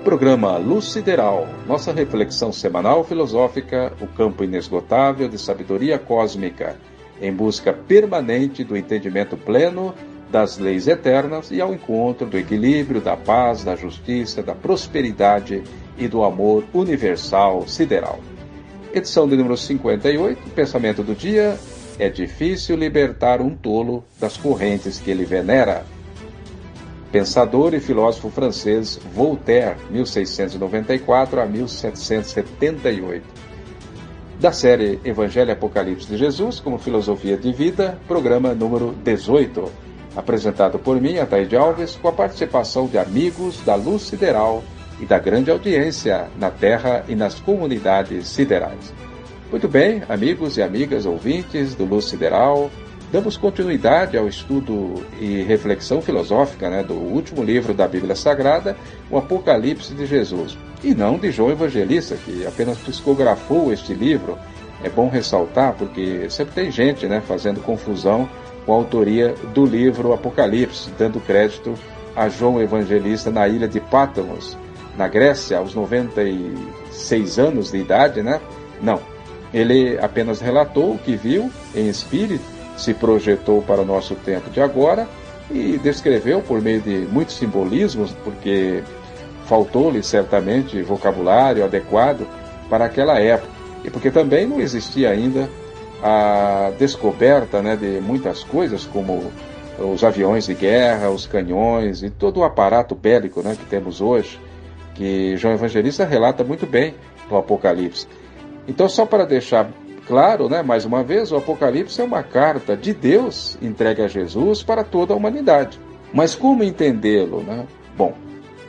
Programa Luz Sideral, nossa reflexão semanal filosófica, o campo inesgotável de sabedoria cósmica, em busca permanente do entendimento pleno das leis eternas e ao encontro do equilíbrio, da paz, da justiça, da prosperidade e do amor universal sideral. Edição de número 58, pensamento do dia: é difícil libertar um tolo das correntes que ele venera. Pensador e filósofo francês Voltaire, 1694 a 1778. Da série Evangelho e Apocalipse de Jesus, como filosofia de vida, programa número 18. Apresentado por mim, Ataíde Alves, com a participação de amigos da Luz Sideral e da grande audiência na Terra e nas comunidades siderais. Muito bem, amigos e amigas ouvintes do Luz Sideral, damos continuidade ao estudo e reflexão filosófica do último livro da Bíblia Sagrada, o Apocalipse de Jesus, e não de João Evangelista, que apenas psicografou este livro. É bom ressaltar, porque sempre tem gente fazendo confusão com a autoria do livro Apocalipse, dando crédito a João Evangelista na ilha de Patmos, na Grécia, aos 96 anos de idade, Não, ele apenas relatou o que viu em espírito, se projetou para o nosso tempo de agora e descreveu por meio de muitos simbolismos, porque faltou-lhe certamente vocabulário adequado para aquela época, e porque também não existia ainda a descoberta de muitas coisas, como os aviões de guerra, os canhões e todo o aparato bélico que temos hoje, que João Evangelista relata muito bem no Apocalipse. Então, só para deixar claro, mais uma vez, o Apocalipse é uma carta de Deus entregue a Jesus para toda a humanidade. Mas como entendê-lo? Bom,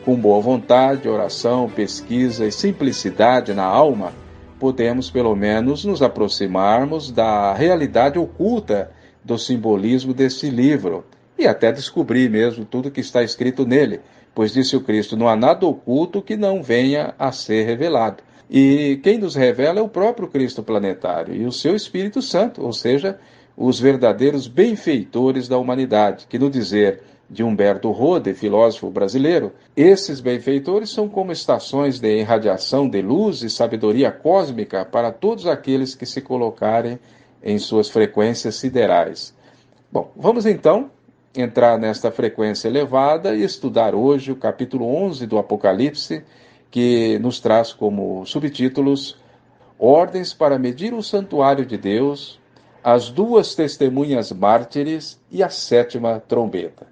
com boa vontade, oração, pesquisa e simplicidade na alma, podemos pelo menos nos aproximarmos da realidade oculta do simbolismo desse livro e até descobrir mesmo tudo que está escrito nele, pois disse o Cristo: não há nada oculto que não venha a ser revelado. E quem nos revela é o próprio Cristo planetário e o seu Espírito Santo, ou seja, os verdadeiros benfeitores da humanidade, que no dizer de Humberto Rode, filósofo brasileiro, esses benfeitores são como estações de irradiação de luz e sabedoria cósmica para todos aqueles que se colocarem em suas frequências siderais. Bom, vamos então entrar nesta frequência elevada e estudar hoje o capítulo 11 do Apocalipse, que nos traz como subtítulos: Ordens para medir o santuário de Deus, as duas testemunhas mártires e a sétima trombeta.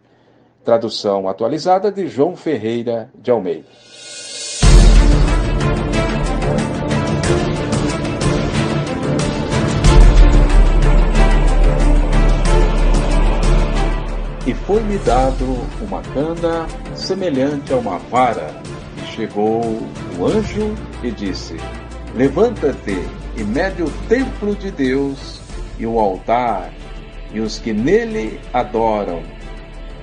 Tradução atualizada de João Ferreira de Almeida. E foi-me dado uma cana semelhante a uma vara. Chegou o anjo e disse: levanta-te e mede o templo de Deus e o altar e os que nele adoram,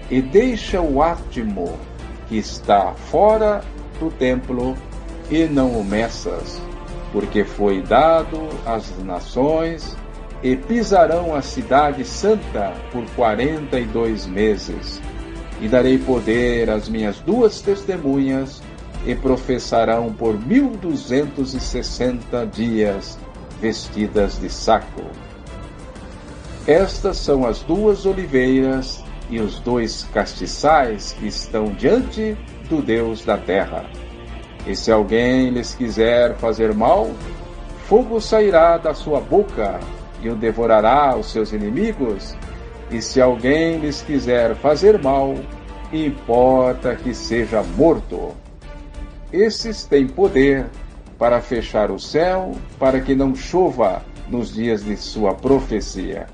e deixa o átimo que está fora do templo e não o meças, porque foi dado às nações e pisarão a cidade santa por 42 meses. E darei poder às minhas duas testemunhas, e professarão por 1260 dias, vestidas de saco. Estas são as duas oliveiras e os dois castiçais que estão diante do Deus da terra. E se alguém lhes quiser fazer mal, fogo sairá da sua boca e o devorará os seus inimigos. E se alguém lhes quiser fazer mal, importa que seja morto. Esses têm poder para fechar o céu, para que não chova nos dias de sua profecia.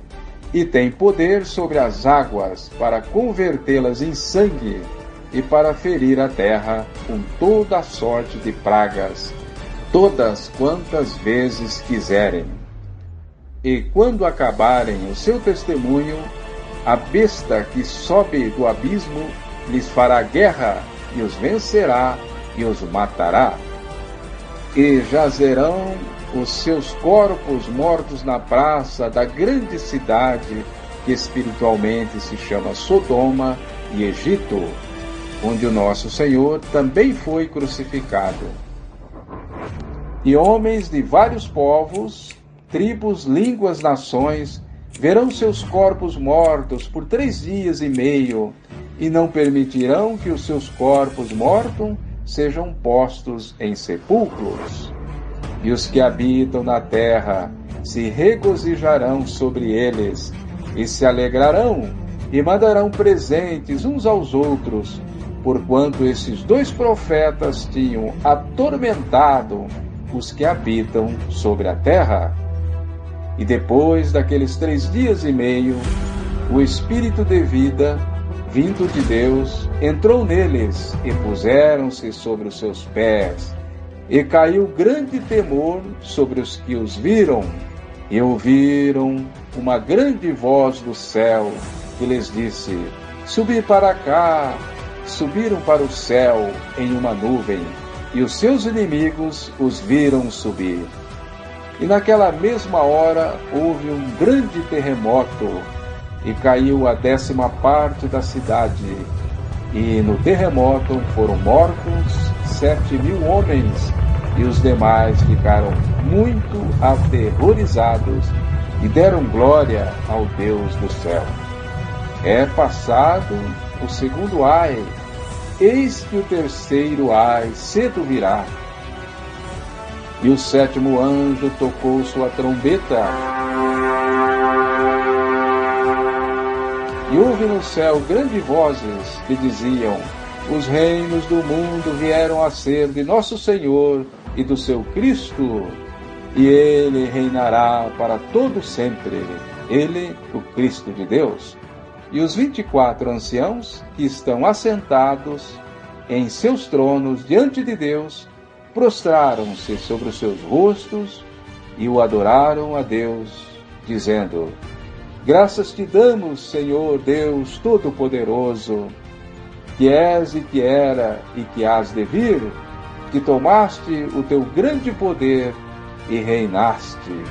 E têm poder sobre as águas para convertê-las em sangue e para ferir a terra com toda a sorte de pragas, todas quantas vezes quiserem. E quando acabarem o seu testemunho, a besta que sobe do abismo lhes fará guerra e os vencerá e os matará. E jazerão os seus corpos mortos na praça da grande cidade, que espiritualmente se chama Sodoma e Egito, onde o nosso Senhor também foi crucificado. E homens de vários povos, tribos, línguas, nações, verão seus corpos mortos por 3 dias e meio, e não permitirão que os seus corpos mortos sejam postos em sepulcros. E os que habitam na terra se regozijarão sobre eles, e se alegrarão, e mandarão presentes uns aos outros, porquanto esses 2 profetas tinham atormentado os que habitam sobre a terra. E depois daqueles 3 dias e meio, o Espírito de vida, vindo de Deus, entrou neles, e puseram-se sobre os seus pés. E caiu grande temor sobre os que os viram, e ouviram uma grande voz do céu, que lhes disse: Subi para cá. Subiram para o céu em uma nuvem, e os seus inimigos os viram subir. E naquela mesma hora houve um grande terremoto, e caiu a 10ª parte da cidade. E no terremoto foram mortos 7.000 homens, e os demais ficaram muito aterrorizados, e deram glória ao Deus do céu. É passado o segundo ai, eis que o terceiro ai cedo virá. E o 7º anjo tocou sua trombeta, e houve no céu grandes vozes que diziam: Os reinos do mundo vieram a ser de nosso Senhor e do seu Cristo, e ele reinará para todo sempre. Ele, o Cristo de Deus. E os 24 anciãos que estão assentados em seus tronos diante de Deus, prostraram-se sobre os seus rostos e o adoraram a Deus, dizendo: Graças te damos, Senhor Deus Todo-Poderoso, que és e que era e que hás de vir, que tomaste o teu grande poder e reinaste.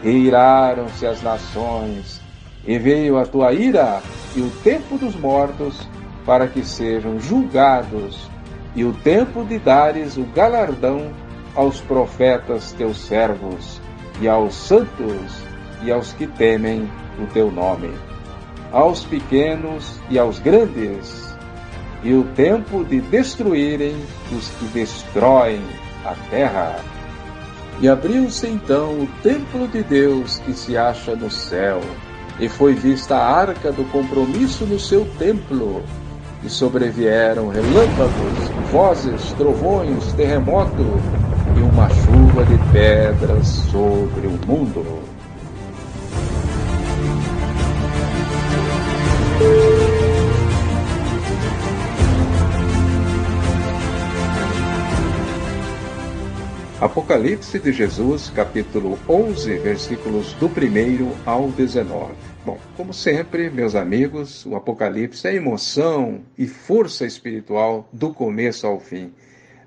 Reiraram-se as nações, e veio a tua ira e o tempo dos mortos, para que sejam julgados, e o tempo de dares o galardão aos profetas teus servos, e aos santos, e aos que temem o teu nome, aos pequenos e aos grandes, e o tempo de destruírem os que destroem a terra. E abriu-se então o templo de Deus que se acha no céu, e foi vista a arca do compromisso no seu templo, e sobrevieram relâmpagos, vozes, trovões, terremoto, e uma chuva de pedras sobre o mundo. Apocalipse de Jesus, capítulo 11, versículos do 1º ao 19. Bom, como sempre, meus amigos, o Apocalipse é emoção e força espiritual do começo ao fim.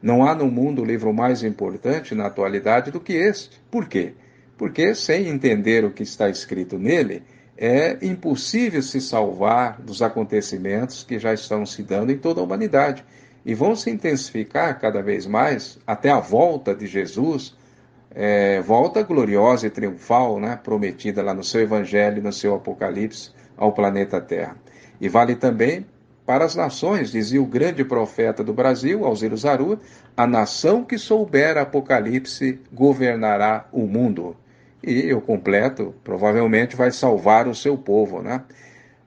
Não há no mundo livro mais importante na atualidade do que este. Por quê? Porque sem entender o que está escrito nele, é impossível se salvar dos acontecimentos que já estão se dando em toda a humanidade. E vão se intensificar cada vez mais até a volta de Jesus, volta gloriosa e triunfal, né, prometida lá no seu Evangelho, no seu Apocalipse, ao planeta Terra. E vale também para as nações, dizia o grande profeta do Brasil, Alziro Zarua: a nação que souber Apocalipse governará o mundo. E eu completo, provavelmente vai salvar o seu povo, né?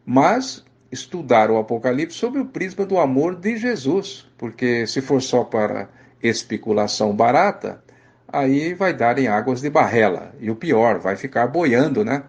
Mas estudar o Apocalipse sob o prisma do amor de Jesus, porque se for só para especulação barata, aí vai dar em águas de barrela, e o pior, vai ficar boiando, né?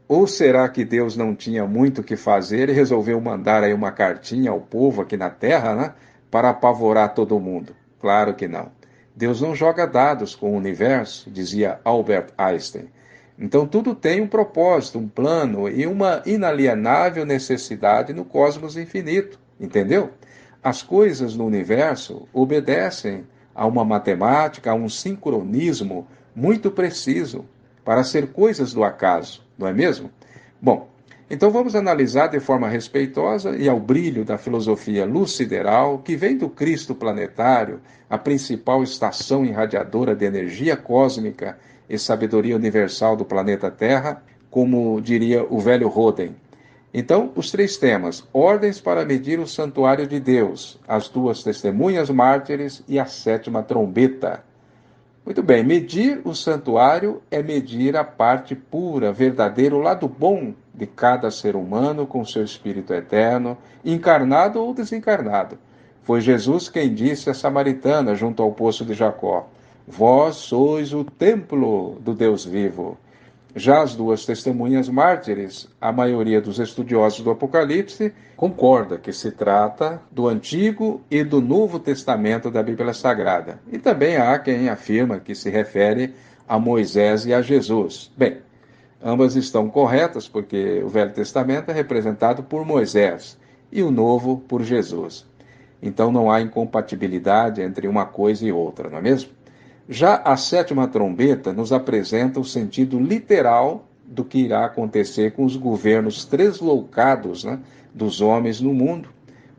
Ou será que Deus não tinha muito o que fazer e resolveu mandar aí uma cartinha ao povo aqui na Terra, né, para apavorar todo mundo? Claro que não. Deus não joga dados com o universo, dizia Albert Einstein. Então tudo tem um propósito, um plano e uma inalienável necessidade no cosmos infinito, entendeu? As coisas no universo obedecem a uma matemática, a um sincronismo muito preciso para ser coisas do acaso, não é mesmo? Bom, Então vamos analisar de forma respeitosa e ao brilho da filosofia luz sideral, que vem do Cristo planetário, a principal estação irradiadora de energia cósmica e sabedoria universal do planeta Terra, como diria o velho Roden. Então, os três temas: ordens para medir o santuário de Deus, as duas testemunhas mártires e a sétima trombeta. Muito bem, medir o santuário é medir a parte pura, verdadeiro, o lado bom de cada ser humano com seu espírito eterno, encarnado ou desencarnado. Foi Jesus quem disse à samaritana, junto ao poço de Jacó: Vós sois o templo do Deus vivo. Já as duas testemunhas mártires, a maioria dos estudiosos do Apocalipse concorda que se trata do Antigo e do Novo Testamento da Bíblia Sagrada. E também há quem afirma que se refere a Moisés e a Jesus. Bem, ambas estão corretas porque o Velho Testamento é representado por Moisés e o Novo por Jesus. Então não há incompatibilidade entre uma coisa e outra, não é mesmo? Já a sétima trombeta nos apresenta o sentido literal do que irá acontecer com os governos tresloucados, né, dos homens no mundo.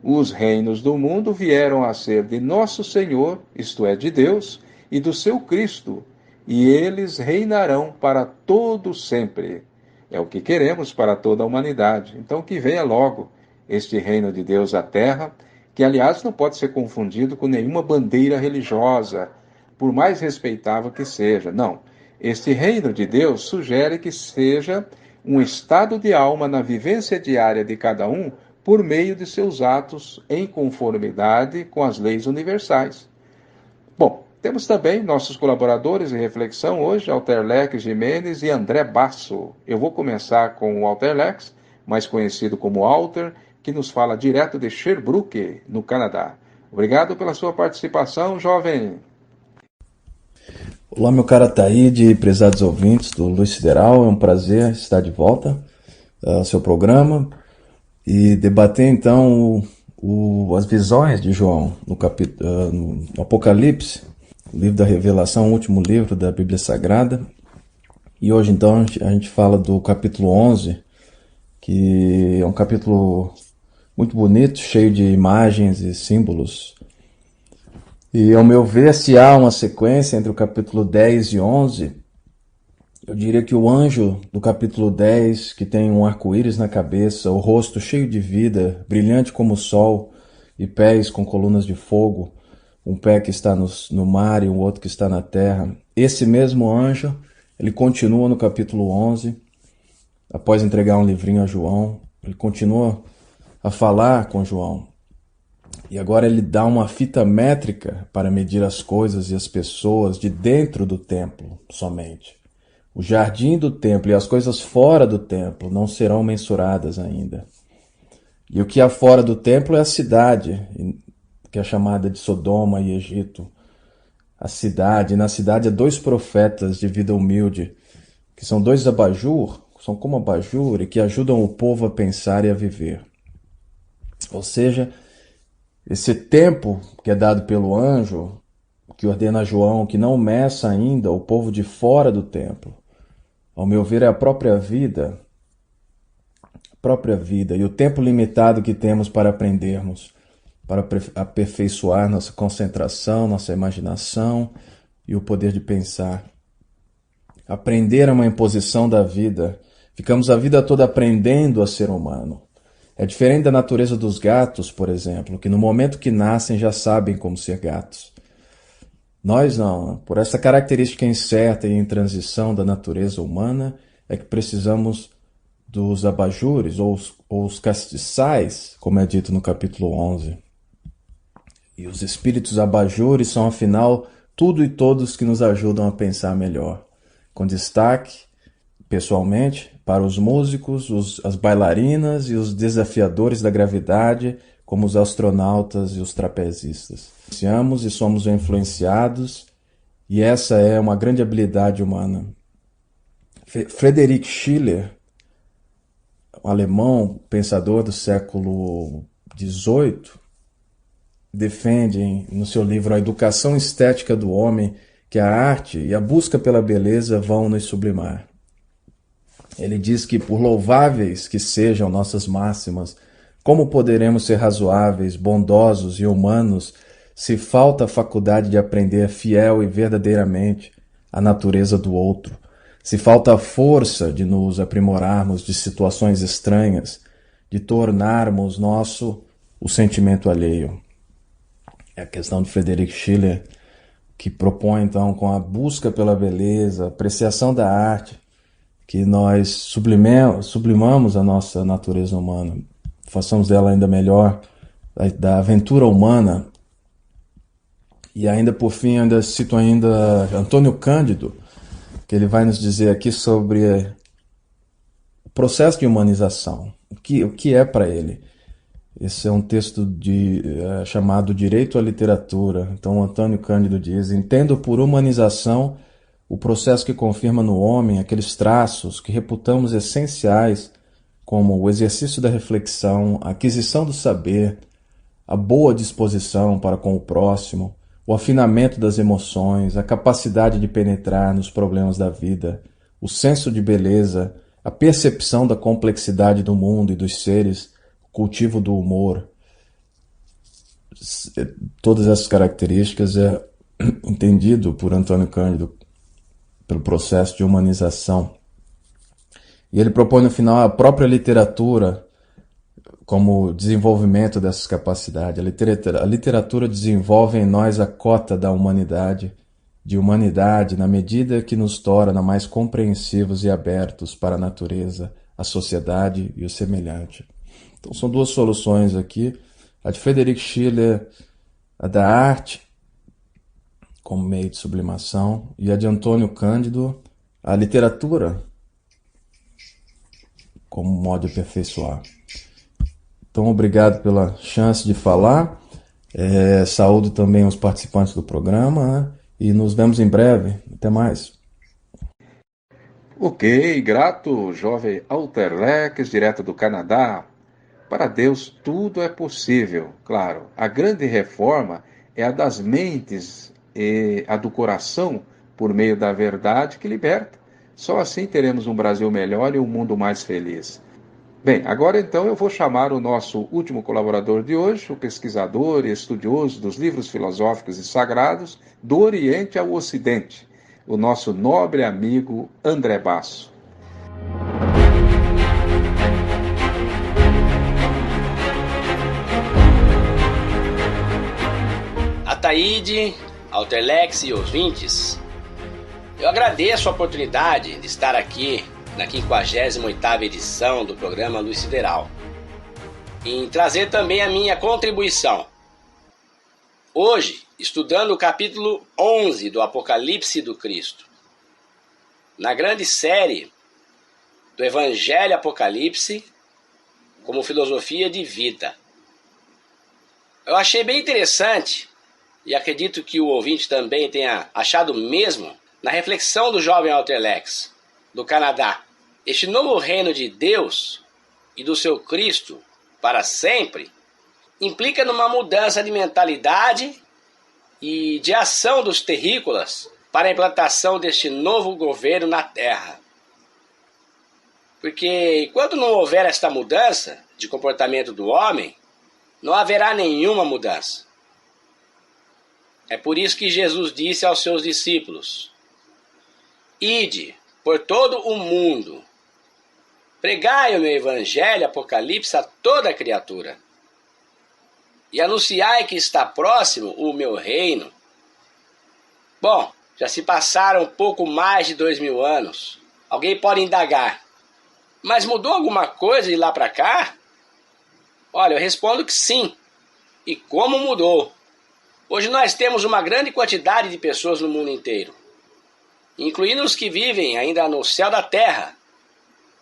Os reinos do mundo vieram a ser de nosso Senhor, isto é, de Deus, e do seu Cristo, e eles reinarão para todo sempre. É o que queremos para toda a humanidade. Então que venha logo este reino de Deus à terra, que aliás não pode ser confundido com nenhuma bandeira religiosa, por mais respeitável que seja. Não. Este reino de Deus sugere que seja um estado de alma na vivência diária de cada um por meio de seus atos em conformidade com as leis universais. Bom, temos também nossos colaboradores em reflexão hoje, Alterlex Jimenez e André Basso. Eu vou começar com o Alterlex, mais conhecido como Alter, que nos fala direto de Sherbrooke, no Canadá. Obrigado pela sua participação, jovem. Olá, meu caro Ataíde e prezados ouvintes do Luz Sideral, é um prazer estar de volta ao seu programa e debater então as visões de João no Apocalipse, o livro da Revelação, o último livro da Bíblia Sagrada. E hoje então a gente fala do capítulo 11, que é um capítulo muito bonito, cheio de imagens e símbolos. E, ao meu ver, se há uma sequência entre o capítulo 10 e 11, eu diria que o anjo do capítulo 10, que tem um arco-íris na cabeça, o rosto cheio de vida, brilhante como o sol, e pés com colunas de fogo, um pé que está no mar e o outro que está na terra. Esse mesmo anjo, ele continua no capítulo 11, após entregar um livrinho a João, ele continua a falar com João. E agora ele dá uma fita métrica para medir as coisas e as pessoas de dentro do templo somente. O jardim do templo e as coisas fora do templo não serão mensuradas ainda. E o que há fora do templo é a cidade, que é chamada de Sodoma e Egito. A cidade, na cidade há dois profetas de vida humilde, que são dois abajur, são como abajur e que ajudam o povo a pensar e a viver. Ou seja, esse tempo que é dado pelo anjo, que ordena a João que não meça ainda o povo de fora do templo, ao meu ver é a própria vida, e o tempo limitado que temos para aprendermos, para aperfeiçoar nossa concentração, nossa imaginação e o poder de pensar. Aprender é uma imposição da vida. Ficamos a vida toda aprendendo a ser humano. É diferente da natureza dos gatos, por exemplo, que no momento que nascem já sabem como ser gatos. Nós não. Por essa característica incerta e em transição da natureza humana é que precisamos dos abajures ou os castiçais, como é dito no capítulo 11. E os espíritos abajures são, afinal, tudo e todos que nos ajudam a pensar melhor, com destaque, pessoalmente, para os músicos, as bailarinas e os desafiadores da gravidade, como os astronautas e os trapezistas. Influenciamos e somos influenciados, e essa é uma grande habilidade humana. Friedrich Schiller, um alemão pensador do século XVIII, defende no seu livro A Educação Estética do Homem que a arte e a busca pela beleza vão nos sublimar. Ele diz que, por louváveis que sejam nossas máximas, como poderemos ser razoáveis, bondosos e humanos se falta a faculdade de aprender fiel e verdadeiramente a natureza do outro, se falta a força de nos aprimorarmos de situações estranhas, de tornarmos nosso o sentimento alheio? É a questão de Friedrich Schiller, que propõe, então, com a busca pela beleza, a apreciação da arte, que nós sublimamos a nossa natureza humana, façamos dela ainda melhor, da aventura humana. E ainda por fim, ainda cito ainda Antônio Cândido, que ele vai nos dizer aqui sobre o processo de humanização, o que é para ele. Esse é um texto chamado Direito à Literatura. Então, Antônio Cândido diz: entendo por humanização o processo que confirma no homem aqueles traços que reputamos essenciais, como o exercício da reflexão, a aquisição do saber, a boa disposição para com o próximo, o afinamento das emoções, a capacidade de penetrar nos problemas da vida, o senso de beleza, a percepção da complexidade do mundo e dos seres, o cultivo do humor. Todas essas características é entendido por Antônio Cândido pelo processo de humanização. E ele propõe no final a própria literatura como desenvolvimento dessas capacidades. A literatura desenvolve em nós a cota da humanidade, de humanidade, na medida que nos torna mais compreensivos e abertos para a natureza, a sociedade e o semelhante. Então são duas soluções aqui, a de Friedrich Schiller, a da arte como meio de sublimação, e a de Antônio Cândido, a literatura como modo de aperfeiçoar. Então, obrigado pela chance de falar. Saúdo também os participantes do programa, né? E nos vemos em breve. Até mais. Ok, grato, jovem Alterlex, direto do Canadá. Para Deus tudo é possível, claro. A grande reforma é a das mentes e a do coração por meio da verdade que liberta. Só assim teremos um Brasil melhor e um mundo mais feliz. Bem, agora então eu vou chamar o nosso último colaborador de hoje, o pesquisador e estudioso dos livros filosóficos e sagrados do Oriente ao Ocidente, o nosso nobre amigo André Basso. Ataíde, Alterlex e ouvintes, eu agradeço a oportunidade de estar aqui na 58ª edição do programa Luz Sideral, em trazer também a minha contribuição. Hoje, estudando o capítulo 11 do Apocalipse do Cristo, na grande série do Evangelho Apocalipse como filosofia de vida. Eu achei bem interessante, e acredito que o ouvinte também tenha achado o mesmo, na reflexão do jovem Alterlex, do Canadá. Este novo reino de Deus e do seu Cristo para sempre implica numa mudança de mentalidade e de ação dos terrícolas para a implantação deste novo governo na Terra. Porque enquanto não houver esta mudança de comportamento do homem, não haverá nenhuma mudança. É por isso que Jesus disse aos seus discípulos: ide por todo o mundo, pregai o meu evangelho, Apocalipse, a toda criatura, e anunciai que está próximo o meu reino. Bom, já se passaram um pouco mais de 2000 anos. Alguém pode indagar: mas mudou alguma coisa de lá para cá? Olha, eu respondo que sim. E como mudou? Hoje nós temos uma grande quantidade de pessoas no mundo inteiro, incluindo os que vivem ainda no céu da terra,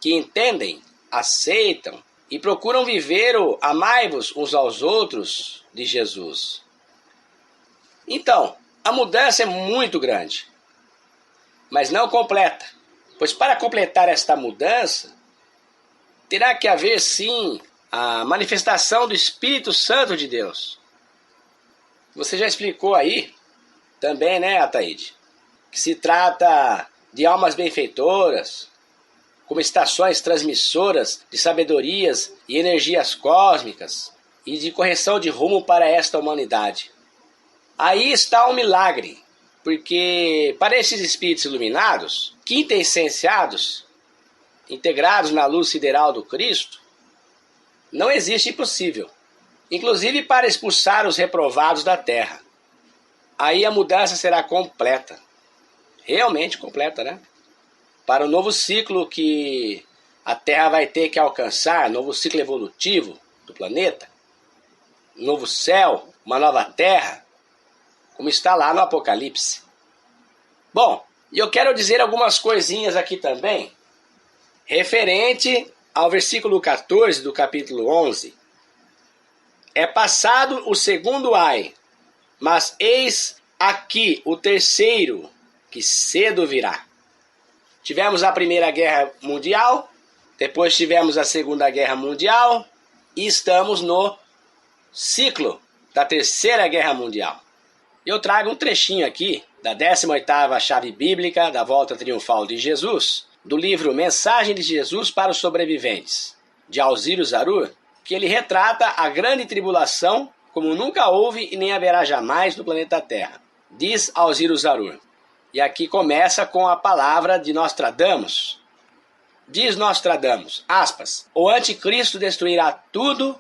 que entendem, aceitam e procuram viver o amai-vos uns aos outros de Jesus. Então, a mudança é muito grande, mas não completa, pois para completar esta mudança, terá que haver sim a manifestação do Espírito Santo de Deus. Você já explicou aí também, né, Ataíde, que se trata de almas benfeitoras, como estações transmissoras de sabedorias e energias cósmicas e de correção de rumo para esta humanidade. Aí está um milagre, porque para esses espíritos iluminados, quintessenciados, integrados na luz sideral do Cristo, não existe impossível, inclusive para expulsar os reprovados da Terra. Aí a mudança será completa, realmente completa, né? Para o novo ciclo que a Terra vai ter que alcançar, novo ciclo evolutivo do planeta, novo céu, uma nova Terra, como está lá no Apocalipse. Bom, e eu quero dizer algumas coisinhas aqui também, referente ao versículo 14 do capítulo 11. É passado o segundo ai, mas eis aqui o terceiro, que cedo virá. Tivemos a Primeira Guerra Mundial, depois tivemos a Segunda Guerra Mundial, e estamos no ciclo da Terceira Guerra Mundial. Eu trago um trechinho aqui da 18ª chave bíblica da volta triunfal de Jesus, do livro Mensagem de Jesus para os Sobreviventes, de Alziro Zarur, que ele retrata a grande tribulação como nunca houve e nem haverá jamais no planeta Terra. Diz Alziro Zarur. E aqui começa com a palavra de Nostradamus. Diz Nostradamus, aspas, o anticristo destruirá tudo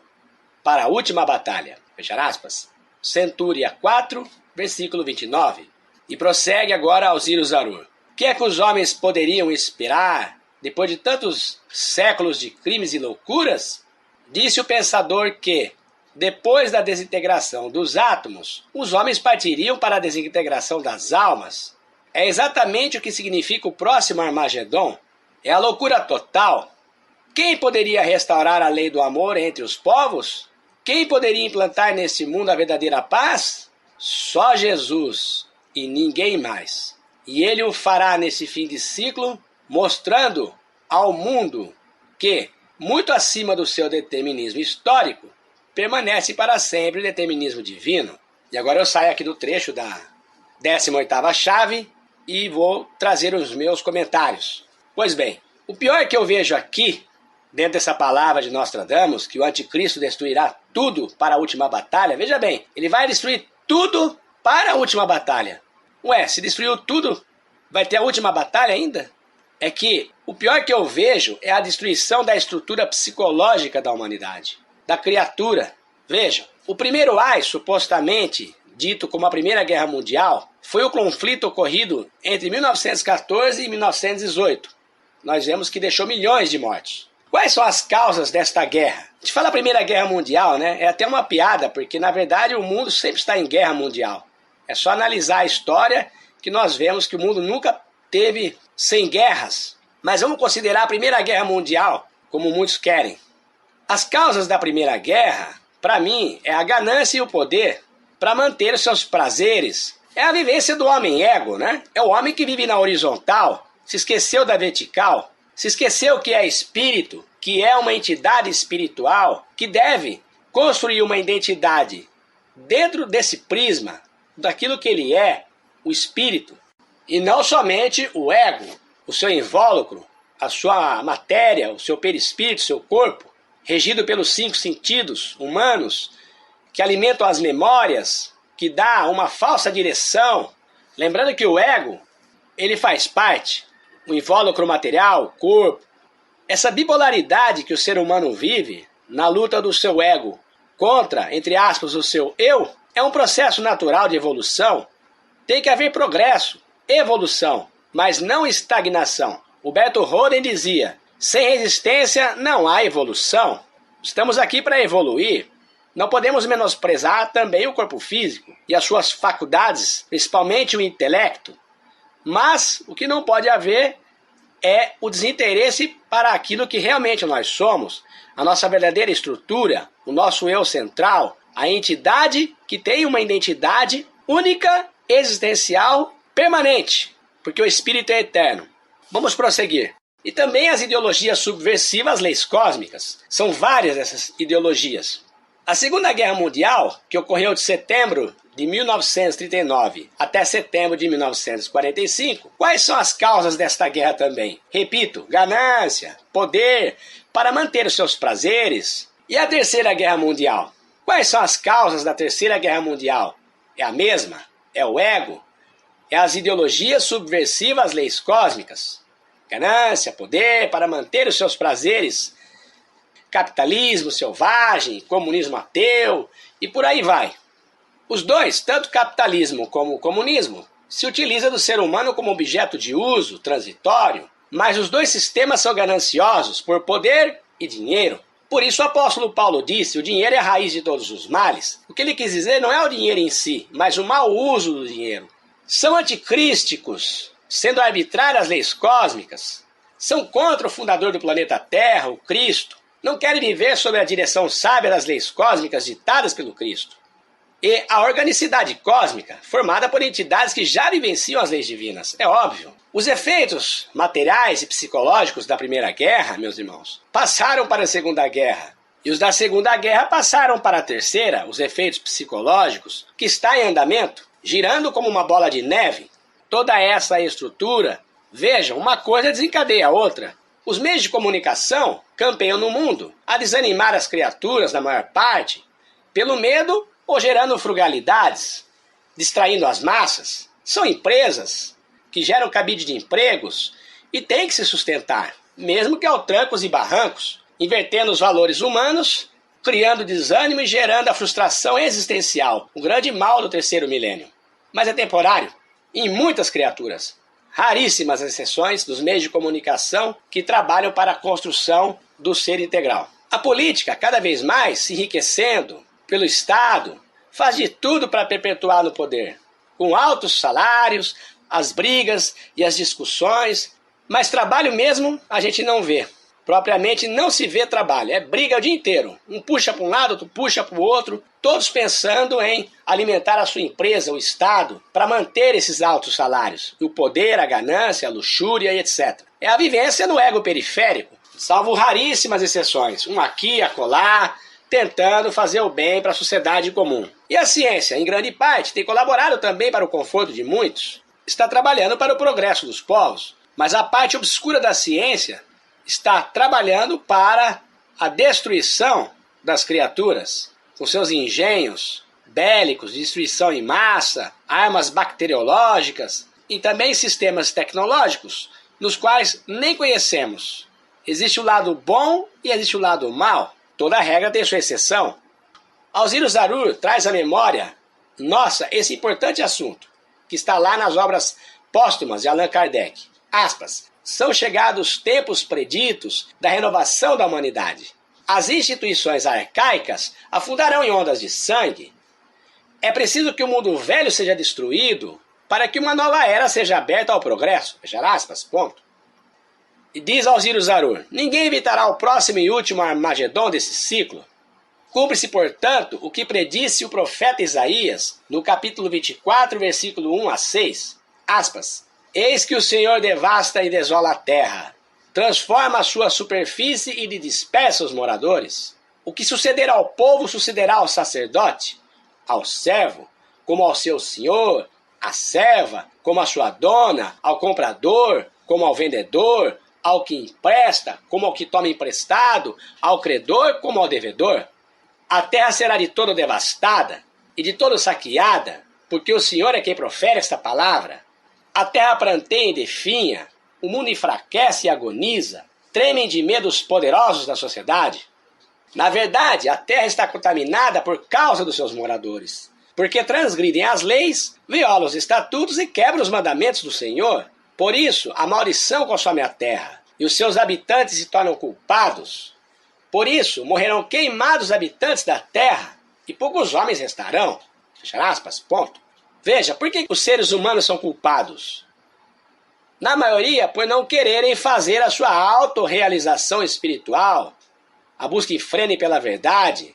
para a última batalha. Fechar aspas. Centúria 4, versículo 29. E prossegue agora Alziro Zarur. O que é que os homens poderiam esperar depois de tantos séculos de crimes e loucuras? Disse o pensador que, depois da desintegração dos átomos, os homens partiriam para a desintegração das almas. É exatamente o que significa o próximo Armagedon. É a loucura total. Quem poderia restaurar a lei do amor entre os povos? Quem poderia implantar nesse mundo a verdadeira paz? Só Jesus e ninguém mais. E ele o fará nesse fim de ciclo, mostrando ao mundo que, muito acima do seu determinismo histórico, permanece para sempre o determinismo divino. E agora eu saio aqui do trecho da 18ª chave e vou trazer os meus comentários. Pois bem, o pior que eu vejo aqui, dentro dessa palavra de Nostradamus, que o anticristo destruirá tudo para a última batalha, veja bem, ele vai destruir tudo para a última batalha. Ué, se destruiu tudo, vai ter a última batalha ainda? É que o pior que eu vejo é a destruição da estrutura psicológica da humanidade, da criatura. Vejam, o primeiro ai, supostamente dito como a Primeira Guerra Mundial, foi o conflito ocorrido entre 1914 e 1918. Nós vemos que deixou milhões de mortes. Quais são as causas desta guerra? A gente fala Primeira Guerra Mundial, né? É até uma piada, porque na verdade o mundo sempre está em guerra mundial. É só analisar a história que nós vemos que o mundo nunca teve sem guerras. Mas vamos considerar a Primeira Guerra Mundial, como muitos querem. As causas da Primeira Guerra, para mim, é a ganância e o poder para manter os seus prazeres. É a vivência do homem ego, né? É o homem que vive na horizontal, se esqueceu da vertical, se esqueceu que é espírito, que é uma entidade espiritual, que deve construir uma identidade dentro desse prisma, daquilo que ele é, o espírito, e não somente o ego, o seu invólucro, a sua matéria, o seu perispírito, o seu corpo, regido pelos 5 sentidos humanos, que alimentam as memórias, que dá uma falsa direção. Lembrando que o ego, ele faz parte, o invólucro material, o corpo. Essa bipolaridade que o ser humano vive na luta do seu ego contra, entre aspas, o seu eu, é um processo natural de evolução. Tem que haver progresso, evolução, mas não estagnação. O Berto Roden dizia, sem resistência não há evolução. Estamos aqui para evoluir. Não podemos menosprezar também o corpo físico e as suas faculdades, principalmente o intelecto. Mas o que não pode haver é o desinteresse para aquilo que realmente nós somos, a nossa verdadeira estrutura, o nosso eu central, a entidade que tem uma identidade única, existencial, permanente, porque o espírito é eterno. Vamos prosseguir. E também as ideologias subversivas, as leis cósmicas. São várias essas ideologias. A Segunda Guerra Mundial, que ocorreu de setembro de 1939 até setembro de 1945, quais são as causas desta guerra também? Repito, ganância, poder, para manter os seus prazeres. E a Terceira Guerra Mundial? Quais são as causas da Terceira Guerra Mundial? É a mesma? É o ego? É as ideologias subversivas às leis cósmicas? Ganância, poder, para manter os seus prazeres. Capitalismo selvagem, comunismo ateu e por aí vai. Os dois, tanto capitalismo como comunismo, se utiliza do ser humano como objeto de uso transitório, mas os dois sistemas são gananciosos por poder e dinheiro. Por isso o apóstolo Paulo disse, o dinheiro é a raiz de todos os males. O que ele quis dizer não é o dinheiro em si, mas o mau uso do dinheiro. São anticrísticos, sendo arbitrárias as leis cósmicas. São contra o fundador do planeta Terra, o Cristo. Não querem viver sob a direção sábia das leis cósmicas ditadas pelo Cristo. E a organicidade cósmica, formada por entidades que já vivenciam as leis divinas, é óbvio. Os efeitos materiais e psicológicos da Primeira Guerra, meus irmãos, passaram para a Segunda Guerra. E os da Segunda Guerra passaram para a Terceira, os efeitos psicológicos, que está em andamento, girando como uma bola de neve. Toda essa estrutura, vejam, uma coisa desencadeia a outra. Os meios de comunicação campeiam no mundo a desanimar as criaturas, na maior parte, pelo medo ou gerando frugalidades, distraindo as massas. São empresas que geram cabide de empregos e têm que se sustentar, mesmo que aos trancos e barrancos, invertendo os valores humanos, criando desânimo e gerando a frustração existencial, o grande mal do terceiro milênio. Mas é temporário, em muitas criaturas. Raríssimas exceções dos meios de comunicação que trabalham para a construção do ser integral. A política, cada vez mais se enriquecendo pelo Estado, faz de tudo para perpetuar no poder, com altos salários, as brigas e as discussões, mas trabalho mesmo a gente não vê. Propriamente não se vê trabalho, é briga o dia inteiro. Um puxa para um lado, outro puxa para o outro, todos pensando em alimentar a sua empresa, o Estado, para manter esses altos salários. E o poder, a ganância, a luxúria e etc. É a vivência no ego periférico, salvo raríssimas exceções, um aqui, acolá, tentando fazer o bem para a sociedade comum. E a ciência, em grande parte, tem colaborado também para o conforto de muitos, está trabalhando para o progresso dos povos, mas a parte obscura da ciência está trabalhando para a destruição das criaturas, com seus engenhos bélicos, destruição em massa, armas bacteriológicas e também sistemas tecnológicos, nos quais nem conhecemos. Existe o lado bom e existe o lado mal. Toda regra tem sua exceção. Alziro Zarur traz à memória, nossa, esse importante assunto, que está lá nas obras póstumas de Allan Kardec. Aspas. São chegados tempos preditos da renovação da humanidade. As instituições arcaicas afundarão em ondas de sangue. É preciso que o mundo velho seja destruído para que uma nova era seja aberta ao progresso. Fecha aspas, ponto. E diz Alziro Zarur, ninguém evitará o próximo e último Armagedon desse ciclo. Cumpre-se, portanto, o que predisse o profeta Isaías no capítulo 24, versículo 1 a 6. Aspas. Eis que o Senhor devasta e desola a terra, transforma a sua superfície e lhe dispersa os moradores. O que suceder ao povo sucederá ao sacerdote, ao servo, como ao seu senhor, à serva, como à sua dona, ao comprador, como ao vendedor, ao que empresta, como ao que toma emprestado, ao credor, como ao devedor. A terra será de todo devastada e de todo saqueada, porque o Senhor é quem profere esta palavra. A terra pranteia e definha, o mundo enfraquece e agoniza, tremem de medo os poderosos da sociedade. Na verdade, a terra está contaminada por causa dos seus moradores, porque transgridem as leis, violam os estatutos e quebram os mandamentos do Senhor. Por isso, a maldição consome a terra, e os seus habitantes se tornam culpados. Por isso, morrerão queimados os habitantes da terra, e poucos homens restarão. Fecha aspas, ponto. Veja, por que os seres humanos são culpados? Na maioria, por não quererem fazer a sua autorrealização espiritual, a busca enfrene pela verdade,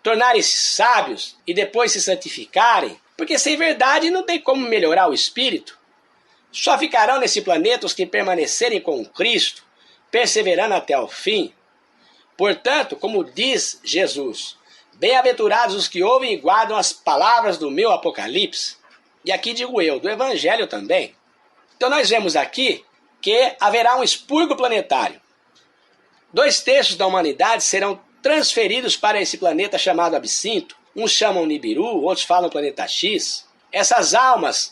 tornarem-se sábios e depois se santificarem, porque sem verdade não tem como melhorar o espírito. Só ficarão nesse planeta os que permanecerem com Cristo, perseverando até o fim. Portanto, como diz Jesus, Bem-aventurados os que ouvem e guardam as palavras do meu Apocalipse. E aqui digo eu, do Evangelho também. Então nós vemos aqui que haverá um expurgo planetário. 2/3 da humanidade serão transferidos para esse planeta chamado Absinto. Uns chamam Nibiru, outros falam planeta X. Essas almas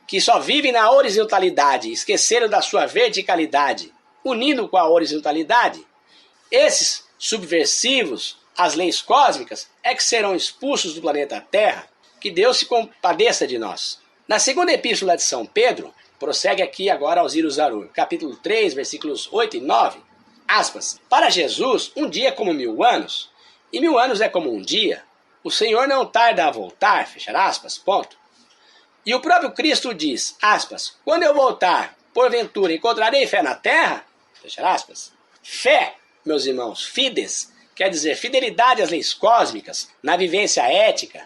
que só vivem na horizontalidade, esqueceram da sua verticalidade, unindo com a horizontalidade, esses subversivos às leis cósmicas é que serão expulsos do planeta Terra. Que Deus se compadeça de nós. Na segunda epístola de São Pedro, prossegue aqui agora Alziro Zarur, capítulo 3, versículos 8 e 9, aspas, para Jesus, um dia é como 1000 anos, e 1000 anos é como um dia. O Senhor não tarda a voltar, fechar aspas, ponto. E o próprio Cristo diz, aspas, quando eu voltar, porventura, encontrarei fé na terra? Fechar aspas. Fé, meus irmãos, fides, quer dizer fidelidade às leis cósmicas, na vivência ética.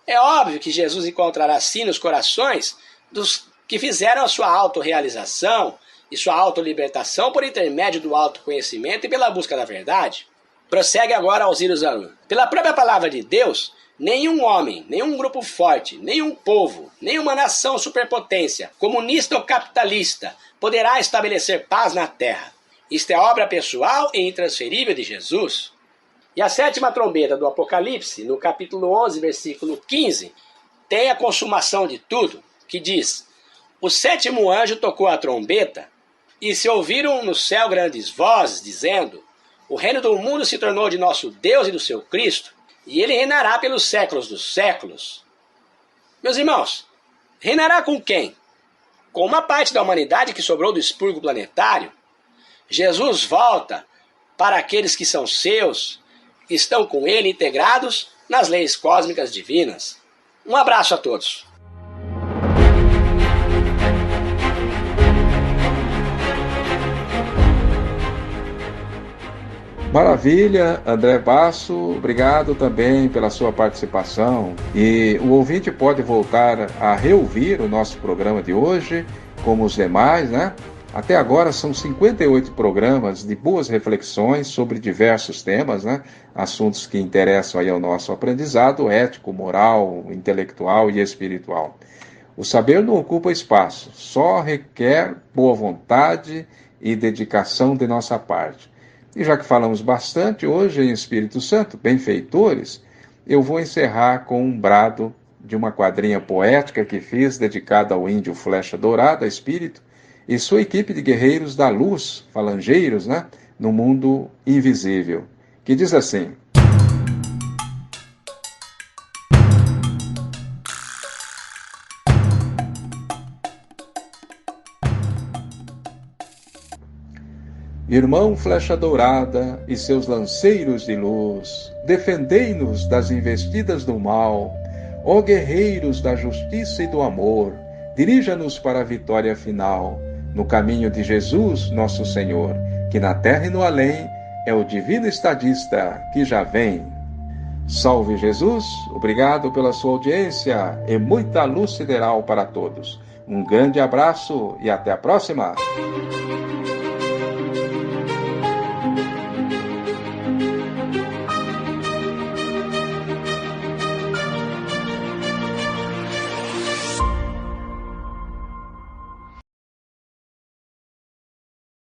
É óbvio que Jesus encontrará sim nos corações dos que fizeram a sua autorrealização e sua autolibertação por intermédio do autoconhecimento e pela busca da verdade. Prossegue agora Alziro Zarur. Pela própria palavra de Deus, nenhum homem, nenhum grupo forte, nenhum povo, nenhuma nação superpotência, comunista ou capitalista, poderá estabelecer paz na terra. Isto é obra pessoal e intransferível de Jesus. E a 7ª trombeta do Apocalipse, no capítulo 11, versículo 15, tem a consumação de tudo, que diz, o 7º anjo tocou a trombeta, e se ouviram no céu grandes vozes, dizendo, o reino do mundo se tornou de nosso Deus e do seu Cristo, e ele reinará pelos séculos dos séculos. Meus irmãos, reinará com quem? Com uma parte da humanidade que sobrou do expurgo planetário. Jesus volta para aqueles que são seus, estão com ele integrados nas leis cósmicas divinas. Um abraço a todos. Maravilha, André Basso, obrigado também pela sua participação. E o ouvinte pode voltar a reouvir o nosso programa de hoje, como os demais, né? Até agora são 58 programas de boas reflexões sobre diversos temas, né? Assuntos que interessam aí ao nosso aprendizado ético, moral, intelectual e espiritual. O saber não ocupa espaço, só requer boa vontade e dedicação de nossa parte. E já que falamos bastante hoje em Espírito Santo, benfeitores, eu vou encerrar com um brado de uma quadrinha poética que fiz, dedicada ao índio Flecha Dourada, espírito, e sua equipe de guerreiros da luz, falangeiros, né, no mundo invisível, que diz assim: Irmão Flecha Dourada e seus lanceiros de luz, defendei-nos das investidas do mal. Ó guerreiros da justiça e do amor, dirija-nos para a vitória final, no caminho de Jesus, nosso Senhor, que na terra e no além é o divino estadista que já vem. Salve Jesus, obrigado pela sua audiência e muita luz sideral para todos. Um grande abraço e até a próxima!